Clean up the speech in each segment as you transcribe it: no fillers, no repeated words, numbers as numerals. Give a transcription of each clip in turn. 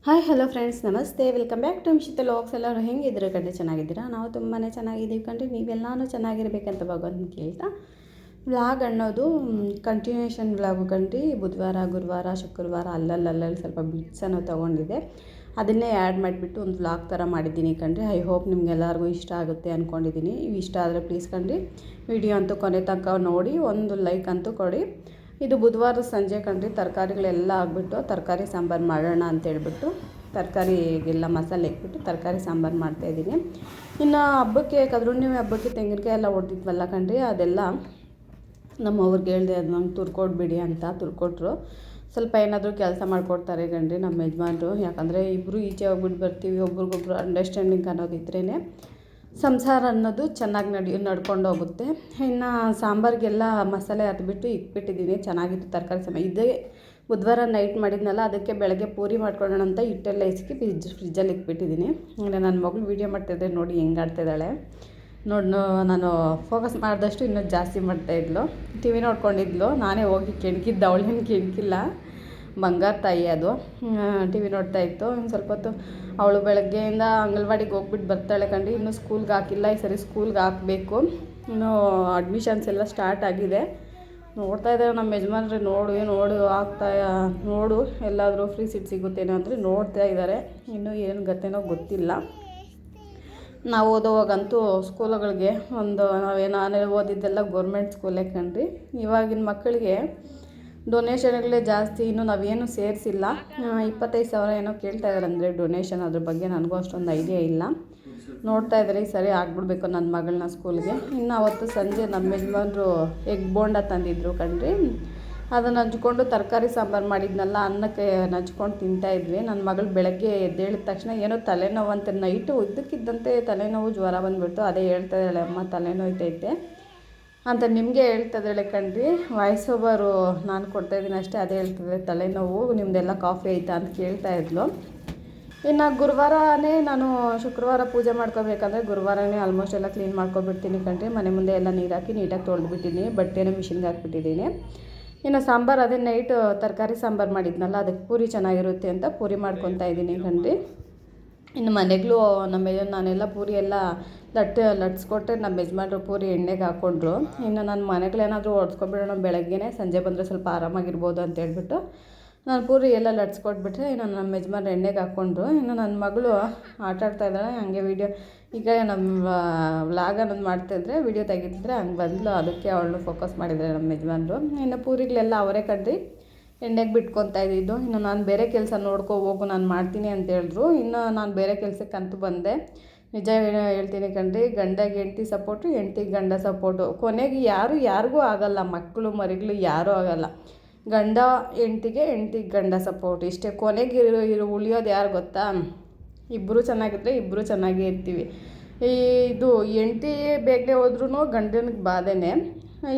Hi hello friends, ನಮಸ್ತೆ. Welcome back to Mishita logs. ಎಲ್ಲರೂ ಹೆಂಗಿದ್ರು ಕಂಡ್ರೆ ಚೆನ್ನಾಗಿದ್ದೀರಾ? ನಾವು ತುಂಬಾ ಚೆನ್ನಾಗಿದ್ದೀವಿ ಕಂಡ್ರೆ. ನೀವೆಲ್ಲನೂ ಚೆನ್ನಾಗಿರ್ಬೇಕಂತ ಭಗವಂತನ ಕೇಳ್ತಾ, ವ್ಲಾಗ್ ಅನ್ನೋದು ಕಂಟಿನ್ಯೂಷನ್ ವ್ಲಾಗು ಕಂಡ್ರಿ. ಬುಧವಾರ, ಗುರುವಾರ, ಶುಕ್ರವಾರ ಅಲ್ಲಲ್ಲಿ ಸ್ವಲ್ಪ ಬಿಟ್ಸನ್ನು ತೊಗೊಂಡಿದ್ದೆ. ಅದನ್ನೇ ಆ್ಯಡ್ ಮಾಡಿಬಿಟ್ಟು ಒಂದು ವ್ಲಾಗ್ ಥರ ಮಾಡಿದ್ದೀನಿ ಕಂಡ್ರಿ. ಐ ಹೋಪ್ ನಿಮ್ಗೆಲ್ಲರಿಗೂ ಇಷ್ಟ ಆಗುತ್ತೆ ಅಂದ್ಕೊಂಡಿದ್ದೀನಿ. ಇಷ್ಟ ಆದರೆ ಪ್ಲೀಸ್ ಕಂಡ್ರಿ ವಿಡಿಯೋ ಅಂತೂ ಕೊನೆ ತನಕ ನೋಡಿ, ಒಂದು ಲೈಕ್ ಅಂತೂ ಕೊಡಿ. ಇದು ಬುಧವಾರ ಸಂಜೆ ಕಂಡ್ರಿ. ತರಕಾರಿಗಳೆಲ್ಲ ಆಗಿಬಿಟ್ಟು ತರಕಾರಿ ಸಾಂಬಾರು ಮಾಡೋಣ ಅಂತೇಳ್ಬಿಟ್ಟು ತರಕಾರಿಗೆಲ್ಲ ಮಸಾಲೆ ಇಟ್ಬಿಟ್ಟು ತರಕಾರಿ ಸಾಂಬಾರು ಮಾಡ್ತಾಯಿದ್ದೀನಿ. ಇನ್ನು ಹಬ್ಬಕ್ಕೆ, ಕದ್ರುಣ್ಣಿಮೆ ಹಬ್ಬಕ್ಕೆ ತೆಂಗಿನಕಾಯಿ ಎಲ್ಲ ಹೊಡೆದಿದ್ವಲ್ಲ ಕಂಡ್ರಿ, ಅದೆಲ್ಲ ನಮ್ಮವ್ರಿಗೆ ಹೇಳಿದೆ, ಅದು ನಂಗೆ ತುರ್ಕೊಡ್ಬಿಡಿ ಅಂತ ತುರ್ಕೊಟ್ರು. ಸ್ವಲ್ಪ ಏನಾದರೂ ಕೆಲಸ ಮಾಡಿಕೊಡ್ತಾರೆ ಕಂಡ್ರಿ ನಮ್ಮ ಯಜಮಾನ್ರು. ಯಾಕಂದರೆ ಇಬ್ಬರು ಈಚೆ ಹೋಗ್ಬಿಟ್ಟು ಬರ್ತೀವಿ, ಒಬ್ರಿಗೊಬ್ರು ಅಂಡರ್ಸ್ಟ್ಯಾಂಡಿಂಗ್ ಅನ್ನೋದಿದ್ರೇ ಸಂಸಾರ ಅನ್ನೋದು ಚೆನ್ನಾಗಿ ನಡ್ಕೊಂಡು ಹೋಗುತ್ತೆ. ಇನ್ನು ಸಾಂಬಾರಿಗೆಲ್ಲ ಮಸಾಲೆ ಹಾಕ್ಬಿಟ್ಟು ಇಟ್ಬಿಟ್ಟಿದ್ದೀನಿ. ಚೆನ್ನಾಗಿತ್ತು ತರಕಾರಿ ಸಾಂಬಾರು. ಇದೇ ಬುಧವಾರ ನೈಟ್ ಮಾಡಿದ್ನಲ್ಲ, ಅದಕ್ಕೆ ಬೆಳಗ್ಗೆ ಪೂರಿ ಮಾಡ್ಕೊಳ್ಳೋಣ ಅಂತ ಹಿಟ್ಟೆಲ್ಲ ಇಸ್ಕಿ ಫ್ರಿಜ್ಜಲ್ಲಿ ಇಟ್ಬಿಟ್ಟಿದ್ದೀನಿ. ಅಂದರೆ ನನ್ನ ಮಗಳು ವೀಡಿಯೋ ಮಾಡ್ತಾಯಿದ್ದೆ ನೋಡಿ, ಹೆಂಗೆ ಆಡ್ತಾಯಿದ್ದಾಳೆ ನೋಡಿ. ನಾನು ಫೋಕಸ್ ಮಾಡಿದಷ್ಟು ಇನ್ನೂ ಜಾಸ್ತಿ ಮಾಡ್ತಾಯಿದ್ಲು. T V ನೋಡ್ಕೊಂಡಿದ್ಲು. ನಾನೇ ಹೋಗಿ ಕೆಣಕಿದ್ದೆ, ಅವಳೇನು ಕೆಣಕಿಲ್ಲ, ಬಂಗಾರ ತಾಯಿ ಅದು. ಟಿ ವಿ ನೋಡ್ತಾಯಿತ್ತು. ಇನ್ನು ಸ್ವಲ್ಪ ಹೊತ್ತು ಅವಳು ಬೆಳಗ್ಗೆಯಿಂದ ಅಂಗನವಾಡಿಗೆ ಹೋಗ್ಬಿಟ್ಟು ಬರ್ತಾಳೆ ಕಂಡು. ಇನ್ನೂ ಸ್ಕೂಲ್ಗೆ ಹಾಕಿಲ್ಲ, ಈ ಸರಿ ಸ್ಕೂಲ್ಗೆ ಹಾಕಬೇಕು. ಇನ್ನೂ ಅಡ್ಮಿಷನ್ಸ್ ಎಲ್ಲ ಸ್ಟಾರ್ಟ್ ಆಗಿದೆ. ನೋಡ್ತಾ ಇದ್ದಾರೆ ನಮ್ಮ ಯಜಮಾನ್ರೆ, ನೋಡು ನೋಡು ಎಲ್ಲಾದರೂ ಫ್ರೀ ಸೀಟ್ ಸಿಗುತ್ತೇನೋ ಅಂದರೆ ನೋಡ್ತಾ ಇದ್ದಾರೆ. ಇನ್ನೂ ಏನು ಗತೆನೋ ಗೊತ್ತಿಲ್ಲ. ನಾವು ಓದೋವಾಗಂತೂ ಸ್ಕೂಲುಗಳಿಗೆ ನಾನು ಓದಿದ್ದೆಲ್ಲ ಗೌರ್ಮೆಂಟ್ ಸ್ಕೂಲೇ ಕಂಡ್ರಿ. ಇವಾಗಿನ ಮಕ್ಕಳಿಗೆ ಡೊನೇಷನ್ಗಳೇ ಜಾಸ್ತಿ. ಇನ್ನೂ ನಾವೇನು ಸೇರಿಸಿಲ್ಲ. 25,000 ಏನೋ ಕೇಳ್ತಾ ಇದ್ದಾರೆ ಅಂದರೆ ಡೊನೇಷನ್. ಅದ್ರ ಬಗ್ಗೆ ನನಗೂ ಅಷ್ಟೊಂದು ಐಡಿಯಾ ಇಲ್ಲ. ನೋಡ್ತಾ ಇದ್ದಾರೆ, ಈ ಸರಿ ಆಗ್ಬಿಡ್ಬೇಕು ನನ್ನ ಮಗಳನ್ನ ಸ್ಕೂಲ್ಗೆ. ಇನ್ನು ಅವತ್ತು ಸಂಜೆ ನಮ್ಮ ಯಜಮಾನ್ರು ಎಗ್ ಬೋಂಡ ತಂದಿದ್ರು ಕಂಡ್ರಿ. ಅದನ್ನು ಹಂಚ್ಕೊಂಡು ತರಕಾರಿ ಸಾಂಬಾರು ಮಾಡಿದ್ನಲ್ಲ, ಅನ್ನಕ್ಕೆ ನಂಚ್ಕೊಂಡು ತಿಂತಾಯಿದ್ವಿ. ನನ್ನ ಮಗಳು ಬೆಳಗ್ಗೆ ಎದ್ದೇಳಿದ ತಕ್ಷಣ ಏನೋ ತಲೆನೋವು ಅಂತ, ನೈಟು ಇದ್ದಕ್ಕಿದ್ದಂತೆ ತಲೆನೋವು ಜ್ವರ ಬಂದುಬಿಟ್ಟು ಅದೇ ಹೇಳ್ತಾ ಇದ್ದಾಳೆ, ಅಮ್ಮ ತಲೆನೋಯ್ತೈತೆ ಅಂತ ನಿಮಗೆ ಹೇಳ್ತದಾಳೆ ಕಣ್ರಿ. ವಾಯ್ಸ್ ಓವರು ನಾನು ಕೊಡ್ತಾಯಿದ್ದೀನಿ ಅಷ್ಟೇ. ಅದೇ ಹೇಳ್ತಿದ್ದೆ, ತಲೆನೋವು ನಿಮ್ಮದೆಲ್ಲ ಕಾಫಿ ಐತಾ ಅಂತ ಕೇಳ್ತಾ ಇದ್ಲು. ಇನ್ನು ಗುರುವಾರನೇ ನಾನು ಶುಕ್ರವಾರ ಪೂಜೆ ಮಾಡ್ಕೋಬೇಕಂದ್ರೆ ಗುರುವಾರನೇ ಆಲ್ಮೋಸ್ಟ್ ಎಲ್ಲ ಕ್ಲೀನ್ ಮಾಡ್ಕೊಬಿಡ್ತೀನಿ ಕಣ್ರಿ. ಮನೆ ಮುಂದೆ ಎಲ್ಲ ನೀರು ಹಾಕಿ ನೀಟಾಗಿ ತೊಳೆದ್ಬಿಟ್ಟಿದ್ದೀನಿ. ಬಟ್ಟೆನ ಮಿಷಿನ್ಗೆ ಹಾಕ್ಬಿಟ್ಟಿದ್ದೀನಿ. ಇನ್ನು ಸಾಂಬಾರು ಅದೇ ನೈಟ್ ತರಕಾರಿ ಸಾಂಬಾರು ಮಾಡಿದ್ನಲ್ಲ, ಅದಕ್ಕೆ ಪೂರಿ ಚೆನ್ನಾಗಿರುತ್ತೆ ಅಂತ ಪೂರಿ ಮಾಡ್ಕೊತಾ ಇದ್ದೀನಿ ಕಣ್ರಿ. ಇನ್ನು ಮನೆಗಳು ನಾನೆಲ್ಲ ಪೂರಿ ಎಲ್ಲ ಲಟ್ಸ್ಕೊಟ್ರೆ ನಮ್ಮ ಯಜಮಾನ್ರು ಪೂರಿ ಎಣ್ಣೆಗೆ ಹಾಕ್ಕೊಂಡ್ರು. ಇನ್ನು ನನ್ನ ಮನೆಗಳೇನಾದರೂ ಹೊಡ್ಸ್ಕೊಬಿಡೋಣ, ಬೆಳಗ್ಗೆನೇ ಸಂಜೆ ಬಂದರೆ ಸ್ವಲ್ಪ ಆರಾಮಾಗಿರ್ಬೋದು ಅಂತ ಹೇಳ್ಬಿಟ್ಟು ನಾನು ಪೂರಿ ಎಲ್ಲ ಲಟ್ಸ್ಕೊಟ್ಬಿಟ್ರೆ ಇನ್ನು ನಮ್ಮ ಯಜಮಾನ್ರು ಎಣ್ಣೆಗೆ ಹಾಕ್ಕೊಂಡ್ರು. ಇನ್ನು ನನ್ನ ಮಗಳು ಆಟಾಡ್ತಾ ಇದ್ದಾಳೆ. ಹಂಗೆ ಈಗ ನಮ್ಮ ವ್ಲಾಗ್ ಅನ್ನೋದು ಮಾಡ್ತಾಯಿದ್ರೆ ವೀಡಿಯೋ ತೆಗಿತಿದ್ರೆ ಹಂಗೆ ಬಂದಳು. ಅದಕ್ಕೆ ಅವಳನ್ನು ಫೋಕಸ್ ಮಾಡಿದ್ದಾರೆ ನಮ್ಮ ಯಜಮಾನ್ರು. ಇನ್ನು ಪೂರಿಗಳೆಲ್ಲ ಅವರೇ ಕಂಡ್ರಿ ಎಣ್ಣೆಗೆ ಬಿಟ್ಕೊತಾ ಇದ್ದಿದ್ದು. ಇನ್ನು ನಾನು ಬೇರೆ ಕೆಲಸ ಹೋಗು, ನಾನು ಮಾಡ್ತೀನಿ ಅಂತ ಹೇಳಿದ್ರು. ಇನ್ನು ನಾನು ಬೇರೆ ಕೆಲಸಕ್ಕಂತೂ ಬಂದೆ. ನಿಜ ಹೇಳ್ತೀನಿ ಕಣ್ರಿ, ಗಂಡಗೆ ಹೆಂಡ್ತಿ ಸಪೋರ್ಟು, ಹೆಂಡ್ತಿಗೆ ಗಂಡ ಸಪೋರ್ಟು. ಕೊನೆಗೆ ಯಾರಿಗೂ ಆಗಲ್ಲ, ಮಕ್ಕಳು ಮರಿಗಳು ಯಾರೂ ಆಗಲ್ಲ. ಗಂಡ ಹೆಂಡ್ತಿಗೆ ಗಂಡ ಸಪೋರ್ಟ್ ಇಷ್ಟೇ. ಕೊನೆಗೆ ಉಳಿಯೋದು ಯಾರು ಗೊತ್ತಾ? ಇಬ್ಬರು ಚೆನ್ನಾಗಿದ್ರೆ ಇಬ್ಬರು ಚೆನ್ನಾಗೇ ಇರ್ತೀವಿ. ಇದು ಹೆಂಡ್ತಿ ಬೇಗನೆ ಹೋದ್ರೂ ಗಂಡನಿಗೆ ಬಾಧೆನೇ,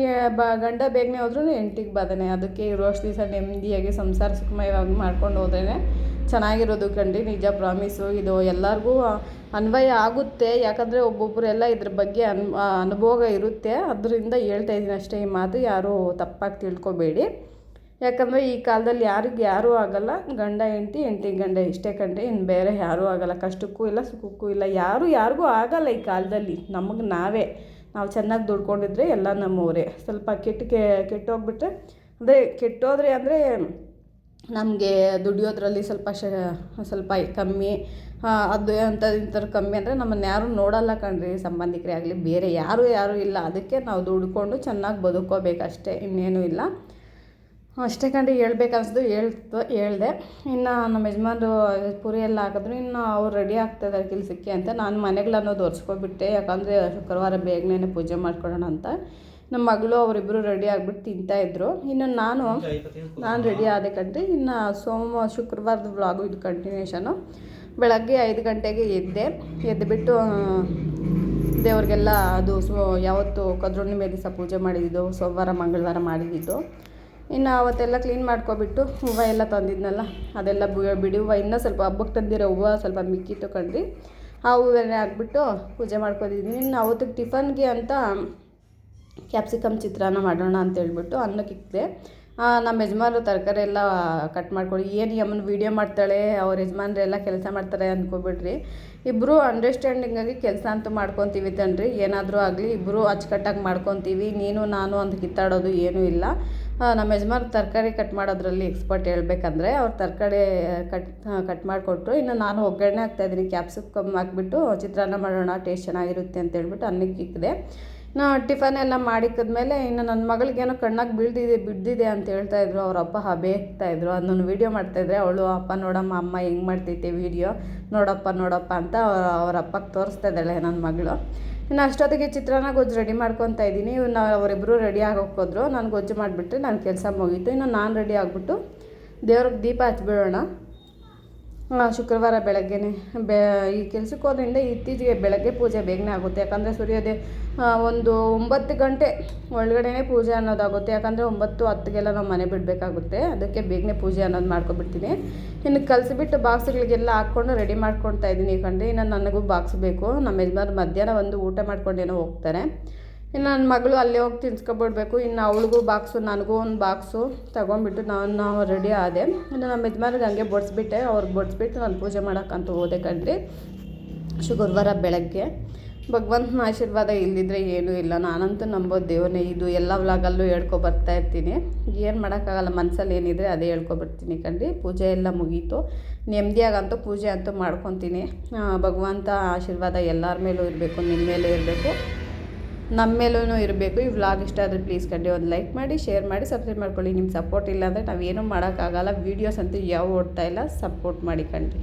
ಗಂಡ ಬೇಗನೆ ಹೋದ್ರೂ ಹೆಂಡ್ತಿಗೆ ಬಾಧೆನೇ. ಅದಕ್ಕೆ ಇರೋಷ್ಟು ದಿವಸ ನೆಮ್ಮದಿಯಾಗಿ ಸಂಸಾರ ಸುಖಮಯವಾಗಿ ಮಾಡ್ಕೊಂಡು ಹೋದ್ರೇ ಚೆನ್ನಾಗಿರೋದು ಕಂಡು. ನಿಜ ಪ್ರಾಮಿಸು. ಇದು ಎಲ್ಲರಿಗೂ ಅನ್ವಯ ಆಗುತ್ತೆ. ಯಾಕಂದರೆ ಒಬ್ಬೊಬ್ಬರೆಲ್ಲ ಇದ್ರ ಬಗ್ಗೆ ಅನುಭವ ಇರುತ್ತೆ. ಅದರಿಂದ ಹೇಳ್ತಾ ಇದ್ದೀನಿ ಅಷ್ಟೇ. ಈ ಮಾತು ಯಾರೂ ತಪ್ಪಾಗಿ ತಿಳ್ಕೊಬೇಡಿ. ಯಾಕಂದರೆ ಈ ಕಾಲದಲ್ಲಿ ಯಾರೂ ಆಗಲ್ಲ. ಗಂಡ ಹೆಂಡ್ತಿ, ಹೆಂಡ್ತಿಗೆ ಗಂಡ ಇಷ್ಟೇ ಕಂಡ್ರಿ. ಇನ್ನು ಬೇರೆ ಯಾರೂ ಆಗಲ್ಲ. ಕಷ್ಟಕ್ಕೂ ಇಲ್ಲ, ಸುಖಕ್ಕೂ ಇಲ್ಲ. ಯಾರಿಗೂ ಆಗಲ್ಲ ಈ ಕಾಲದಲ್ಲಿ. ನಾವು ಚೆನ್ನಾಗಿ ದುಡ್ಕೊಂಡಿದ್ರೆ ಎಲ್ಲ ನಮ್ಮವರೇ. ಸ್ವಲ್ಪ ಕೆಟ್ಟೋಗ್ಬಿಟ್ರೆ ಅಂದರೆ ಕೆಟ್ಟೋದ್ರೆ ಅಂದರೆ ನಮಗೆ ದುಡಿಯೋದ್ರಲ್ಲಿ ಸ್ವಲ್ಪ ಕಮ್ಮಿ, ಅದು ಇಂಥದ್ದು ಕಮ್ಮಿ ಅಂದರೆ ನಮ್ಮನ್ನು ಯಾರೂ ನೋಡಲ್ಲ ಕಣ್ರಿ. ಸಂಬಂಧಿಕರೇ ಆಗಲಿ ಬೇರೆ ಯಾರೂ ಇಲ್ಲ. ಅದಕ್ಕೆ ನಾವು ದುಡ್ಕೊಂಡು ಚೆನ್ನಾಗಿ ಬದುಕೋಬೇಕಷ್ಟೇ, ಇನ್ನೇನೂ ಇಲ್ಲ. ಅಷ್ಟೇ ಕಂಡು ಹೇಳ್ಬೇಕನ್ನಿಸ್ದು ಹೇಳ್ದೆ. ಇನ್ನು ನಮ್ಮ ಯಜಮಾನ್ರು ಪೂರಿ ಎಲ್ಲ ಹಾಕಿದ್ರು. ಇನ್ನು ಅವ್ರು ರೆಡಿ ಆಗ್ತಾಯಿದ್ದಾರೆ ಕೆಲಸಕ್ಕೆ ಅಂತ ನಾನು ಮನೆಗಳನ್ನೋದು ಒರೆಸ್ಕೊಬಿಟ್ಟೆ. ಯಾಕಂದರೆ ಶುಕ್ರವಾರ ಬೇಗನೆ ಪೂಜೆ ಮಾಡ್ಕೊಳ್ಳೋಣ ಅಂತ. ನಮ್ಮ ಮಗಳು ಅವರಿಬ್ಬರು ರೆಡಿ ಆಗಿಬಿಟ್ಟು ತಿಂತಾಯಿದ್ರು. ಇನ್ನು ನಾನು ರೆಡಿ ಆದೆ ಕಂಡ್ರಿ. ಇನ್ನು ಶುಕ್ರವಾರದ ವ್ಲಾಗು ಇದು ಕಂಟಿನ್ಯೂಷನು. ಬೆಳಗ್ಗೆ 5 ಗಂಟೆಗೆ ಎದ್ದುಬಿಟ್ಟು ದೇವ್ರಿಗೆಲ್ಲ ಅದು ಯಾವತ್ತು ಕದ್ರುಣ್ಣಿಮೆ ದಿವಸ ಪೂಜೆ ಮಾಡಿದ್ದು, ಸೋಮವಾರ ಮಂಗಳವಾರ ಮಾಡಿದ್ದು. ಇನ್ನು ಅವತ್ತೆಲ್ಲ ಕ್ಲೀನ್ ಮಾಡ್ಕೊಬಿಟ್ಟು ಹೂವು ಎಲ್ಲ ತಂದಿದ್ನಲ್ಲ, ಅದೆಲ್ಲ ಬಿಡಿ ಹೂವು, ಇನ್ನೂ ಸ್ವಲ್ಪ ಹಬ್ಬಕ್ಕೆ ತಂದಿರೋ ಹೂವು ಸ್ವಲ್ಪ ಮಿಕ್ಕಿತ್ತು ಕಂಡ್ರಿ. ಆ ಹೂವನ್ನೇ ಹಾಕ್ಬಿಟ್ಟು ಪೂಜೆ ಮಾಡ್ಕೊಂಡಿದ್ದೀನಿ. ಇನ್ನು ಅವತ್ತಿಗೆ ಟಿಫನ್ಗೆ ಅಂತ ಕ್ಯಾಪ್ಸಿಕಮ್ ಚಿತ್ರಾನ್ನ ಮಾಡೋಣ ಅಂತೇಳ್ಬಿಟ್ಟು ಅನ್ನಕ್ಕಿಕ್ಕಿದೆ. ನಮ್ಮ ಯಜಮಾನ್ರು ತರಕಾರಿ ಎಲ್ಲ ಕಟ್ ಮಾಡ್ಕೊಳ್ಳಿ. ಏನು ಈ ಅಮ್ಮನ ವೀಡಿಯೋ ಮಾಡ್ತಾಳೆ, ಅವ್ರ ಯಜಮಾನ್ರೆಲ್ಲ ಕೆಲಸ ಮಾಡ್ತಾರೆ ಅಂದ್ಕೊಬಿಡ್ರಿ. ಇಬ್ಬರು ಅಂಡರ್ಸ್ಟ್ಯಾಂಡಿಂಗಾಗಿ ಕೆಲಸ ಅಂತೂ ಮಾಡ್ಕೊತೀವಿ ತನ್ರಿ. ಏನಾದರೂ ಆಗಲಿ ಇಬ್ಬರು ಅಚ್ಚುಕಟ್ಟಾಗಿ ಮಾಡ್ಕೊತೀವಿ. ನೀನು ನಾನು ಅಂತ ಕಿತ್ತಾಡೋದು ಏನೂ ಇಲ್ಲ. ನಮ್ಮ ಯಜಮಾನ್ ತರಕಾರಿ ಕಟ್ ಮಾಡೋದ್ರಲ್ಲಿ ಎಕ್ಸ್ಪರ್ಟ್ ಹೇಳ್ಬೇಕಂದ್ರೆ ಅವ್ರು ತರಕಾರಿ ಕಟ್ ಮಾಡಿಕೊಟ್ರು. ಇನ್ನು ನಾನು ಒಗ್ಗರಣೆ ಹಾಕ್ತಾಯಿದ್ದೀನಿ. ಕ್ಯಾಪ್ಸಿಕಮ್ ಹಾಕ್ಬಿಟ್ಟು ಚಿತ್ರಾನ್ನ ಮಾಡೋಣ, ಟೇಸ್ಟ್ ಚೆನ್ನಾಗಿರುತ್ತೆ ಅಂತ ಹೇಳ್ಬಿಟ್ಟು ಅನ್ನಕ್ಕೆ ಇಕ್ಕಿದೆ. ಟಿಫನ್ ಎಲ್ಲ ಮಾಡಿಕ್ಕಿದ್ಮೇಲೆ ಇನ್ನು ನನ್ನ ಮಗಳಿಗೇನೋ ಕಣ್ಣಾಗಿ ಬಿದ್ದಿದೆ ಅಂತ ಹೇಳ್ತಾಯಿದ್ರು. ಅವ್ರ ಅಪ್ಪ ಬೇಕ್ತಾಯಿದ್ರು. ಅದನ್ನು ವೀಡಿಯೋ ಮಾಡ್ತಾಯಿದ್ರೆ ಅವಳು, ಅಪ್ಪ ನೋಡಮ್ಮ ಅಮ್ಮ ಹೆಂಗೆ ಮಾಡ್ತೈತೆ ವೀಡಿಯೋ, ನೋಡಪ್ಪ ಅಂತ ಅವ್ರ ಅಪ್ಪಗೆ ತೋರಿಸ್ತಾ ಇದ್ದಾಳೆ ನನ್ನ ಮಗಳು. ಇನ್ನು ಅಷ್ಟೊತ್ತಿಗೆ ಚಿತ್ರಾನ್ನ ಗೊಜ್ಜು ರೆಡಿ ಮಾಡ್ಕೊತಾ ಇದ್ದೀನಿ. ಅವರಿಬ್ಬರು ರೆಡಿ ಆಗೋಕ್ಕೋದ್ರು. ನಾನು ಗೊಜ್ಜು ಮಾಡಿಬಿಟ್ರೆ ನನ್ನ ಕೆಲಸ ಮುಗೀತು. ಇನ್ನು ನಾನು ರೆಡಿ ಆಗಿಬಿಟ್ಟು ದೇವ್ರಿಗೆ ದೀಪ ಹಚ್ಬಿಡೋಣ. ಶುಕ್ರವಾರ ಬೆಳಗ್ಗೆನೇ ಈ ಕೆಲ್ಸಕ್ಕೆ ಹೋದ್ರಿಂದ ಇತ್ತೀಚೆಗೆ ಬೆಳಗ್ಗೆ ಪೂಜೆ ಬೇಗನೆ ಆಗುತ್ತೆ. ಯಾಕಂದರೆ ಸೂರ್ಯೋದಯ ಒಂದು 9 ಗಂಟೆ ಒಳಗಡೆನೇ ಪೂಜೆ ಅನ್ನೋದಾಗುತ್ತೆ. ಯಾಕಂದರೆ 9-10ಗೆಲ್ಲ ನಾವು ಮನೆ ಬಿಡಬೇಕಾಗುತ್ತೆ. ಅದಕ್ಕೆ ಬೇಗನೆ ಪೂಜೆ ಅನ್ನೋದು ಮಾಡ್ಕೊಬಿಡ್ತೀನಿ. ಇನ್ನು ಕಲಸಿಬಿಟ್ಟು ಬಾಕ್ಸ್ಗಳಿಗೆಲ್ಲ ಹಾಕ್ಕೊಂಡು ರೆಡಿ ಮಾಡ್ಕೊಳ್ತಾ ಇದ್ದೀನಿ. ಕಂಡ್ರೆ ಇನ್ನು ನನಗೂ ಬಾಕ್ಸ್ ಬೇಕು. ನಮ್ಮ ಯಜಮಾನ್ ಮಧ್ಯಾಹ್ನ ಒಂದು ಊಟ ಮಾಡ್ಕೊಂಡೇನೋ ಹೋಗ್ತಾರೆ. ಇನ್ನು ನನ್ನ ಮಗಳು ಅಲ್ಲೇ ಹೋಗಿ ತಿನ್ಸ್ಕೊಬಿಡ್ಬೇಕು. ಇನ್ನು ಅವಳಿಗೂ ಬಾಕ್ಸು, ನನಗೂ ಒಂದು ಬಾಕ್ಸು ತೊಗೊಂಬಿಟ್ಟು ನಾವು ರೆಡಿ ಆದೆ. ಇನ್ನು ನಮ್ಮ ಯಜಮಾನ್ರಿಗೆ ಹಂಗೆ ಬಡಿಸ್ಬಿಟ್ಟೆ. ಅವ್ರಿಗೆ ಬಡಿಸ್ಬಿಟ್ಟು ನಾನು ಪೂಜೆ ಮಾಡೋಕ್ಕಂತೂ ಹೋದೆ ಕಣ್ರಿ. ಶುಕ್ರವಾರ ಬೆಳಗ್ಗೆ ಭಗವಂತನ ಆಶೀರ್ವಾದ ಇಲ್ಲದಿದ್ದರೆ ಏನೂ ಇಲ್ಲ. ನಾನಂತೂ ನಂಬೋದು ದೇವರೇ. ಇದು ಎಲ್ಲ ವ್ಲಾಗಲ್ಲೂ ಹೇಳ್ಕೊಬರ್ತಾ ಇರ್ತೀನಿ. ಏನು ಮಾಡೋಕ್ಕಾಗಲ್ಲ, ಮನಸ್ಸಲ್ಲಿ ಏನಿದ್ರೆ ಅದೇ ಹೇಳ್ಕೊಬರ್ತೀನಿ ಕಣ್ರಿ. ಪೂಜೆ ಎಲ್ಲ ಮುಗೀತು. ನೆಮ್ಮದಿಯಾಗಂತೂ ಪೂಜೆ ಅಂತೂ ಮಾಡ್ಕೊತೀನಿ. ಭಗವಂತ ಆಶೀರ್ವಾದ ಎಲ್ಲರ ಮೇಲೂ ಇರಬೇಕು, ನಿಮ್ಮ ಮೇಲೂ ಇರಬೇಕು, ನಮ್ಮ ಮೇಲೂ ಇರಬೇಕು. ಈ ವ್ಲಾಗ್ ಇಷ್ಟ ಆದರೆ ಪ್ಲೀಸ್ ಕಂಡು ಒಂದು ಲೈಕ್ ಮಾಡಿ, ಶೇರ್ ಮಾಡಿ, ಸಬ್ಸ್ಕ್ರೈಬ್ ಮಾಡ್ಕೊಳ್ಳಿ. ನಿಮ್ಮ ಸಪೋರ್ಟ್ ಇಲ್ಲ ಅಂದರೆ ನಾವೇನೂ ಮಾಡೋಕ್ಕಾಗಲ್ಲ. ವೀಡಿಯೋಸ್ ಅಂತೂ ಯಾವ ಓಡ್ತಾ ಇಲ್ಲ. ಸಪೋರ್ಟ್ ಮಾಡಿ ಕಣ್ರಿ.